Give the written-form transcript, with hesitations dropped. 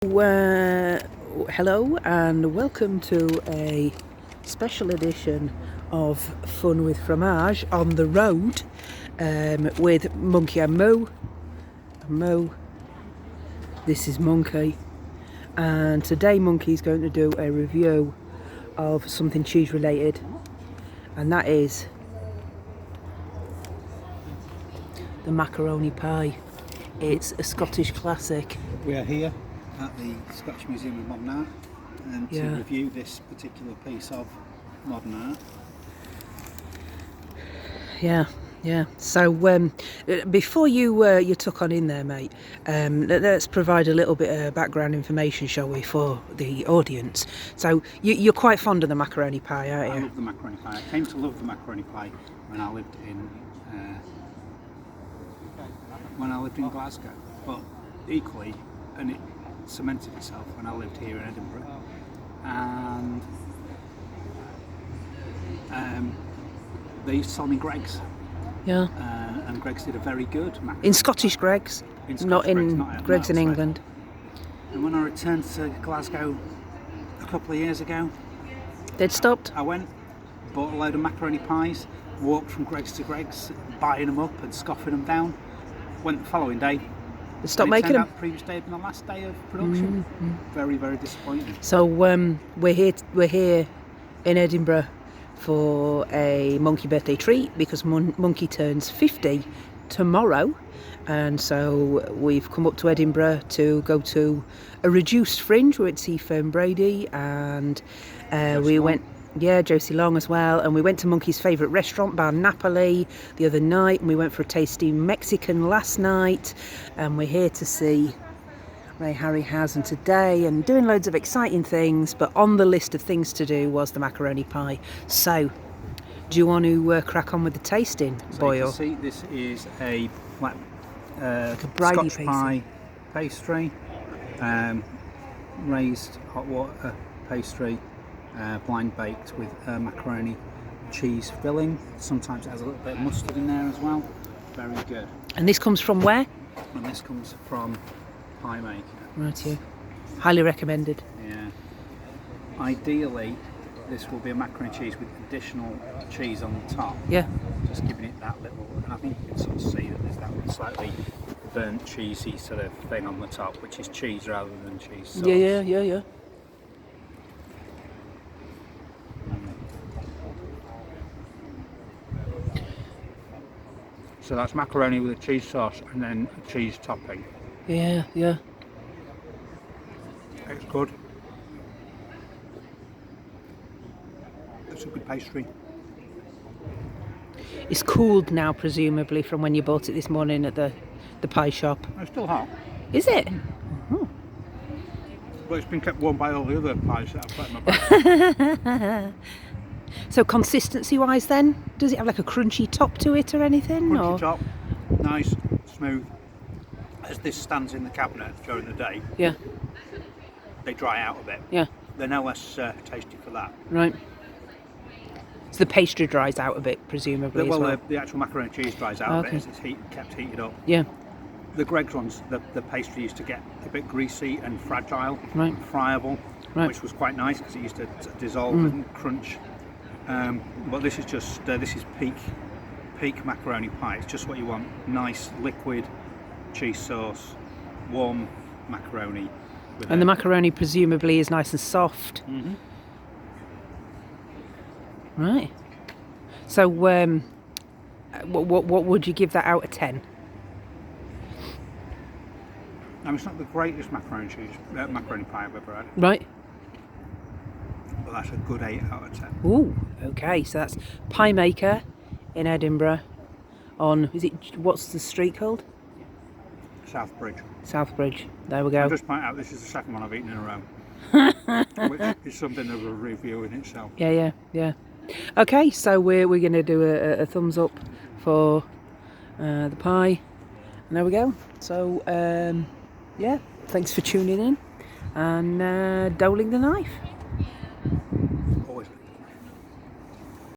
Hello and welcome to a special edition of Fun with Fromage on the road with Monkey and Mo. This is Monkey, and today Monkey's going to do a review of something cheese related, and that is the Macaroni Pie. It's a Scottish classic. We are here at the Scottish Museum of Modern Art and to review this particular piece of modern art. Yeah. So before you took on in there, mate, let's provide a little bit of background information, shall we, for the audience. So you're quite fond of the macaroni pie, aren't you? I love the macaroni pie. I came to love the macaroni pie when I lived in Glasgow, but equally, and it cemented itself when I lived here in Edinburgh, and they used to sell me Greggs. Yeah. And Greggs did a very good macaroni in Scottish pie. Greggs, not Greggs in England. And when I returned to Glasgow a couple of years ago, They'd stopped. I went, bought a load of macaroni pies, walked from Greggs to Greggs, buying them up and scoffing them down. Went the following day. They stopped making them. The previous day had been the last day of production. Very, very disappointing. So we're here in Edinburgh for a Monkey birthday treat because Monkey turns 50 tomorrow, and so we've come up to Edinburgh to go to a reduced Fringe. We went to see Fern Brady, and Josie Long as well, and we went to Monkey's favourite restaurant, Bar Napoli, the other night, and we went for a tasty Mexican last night, and we're here to see Ray Harryhausen today and doing loads of exciting things, but on the list of things to do was the macaroni pie. So, do you want to crack on with the tasting, Boyle? So you can see this is a flat Scotch pie pastry, raised hot water pastry, blind baked with macaroni cheese filling. Sometimes it has a little bit of mustard in there as well. Very good. And this comes from where? And this comes from Pie Maker. Right here. Highly recommended. Yeah. Ideally, this will be a macaroni cheese with additional cheese on the top. Yeah. Just giving it that little, and I think you can sort of see that there's that slightly burnt cheesy sort of thing on the top, which is cheese rather than cheese sauce. Yeah. So that's macaroni with a cheese sauce and then a cheese topping. Yeah. It's good. It's a good pastry. It's cooled now, presumably, from when you bought it this morning at the pie shop. It's still hot. Is it? Mm-hmm. But it's been kept warm by all the other pies that I've put in my bag. So consistency-wise then, does it have like a crunchy top to it or anything? Crunchy top, nice, smooth. As this stands in the cabinet during the day, they dry out a bit. Yeah. They're no less tasty for that. Right. So the pastry dries out a bit, presumably, as well. The actual macaroni cheese dries out a bit as it's kept heated up. Yeah. The Greggs ones, the pastry used to get a bit greasy and fragile, right, and friable, which was quite nice because it used to dissolve and crunch. But this is just this is peak macaroni pie. It's just what you want: nice liquid cheese sauce, warm macaroni. And the macaroni presumably is nice and soft. Mm-hmm. Right. So, what would you give that out of 10? It's not the greatest macaroni pie I've ever had. Right. But that's a good 8 out of 10. Ooh, okay. So that's Pie Maker in Edinburgh. What's the street called? Southbridge. There we go. I'll just point out this is the second one I've eaten in a row, which is something of a review in itself. Yeah. Okay, so we're going to do a thumbs up for the pie, and there we go. So thanks for tuning in and doling the knife.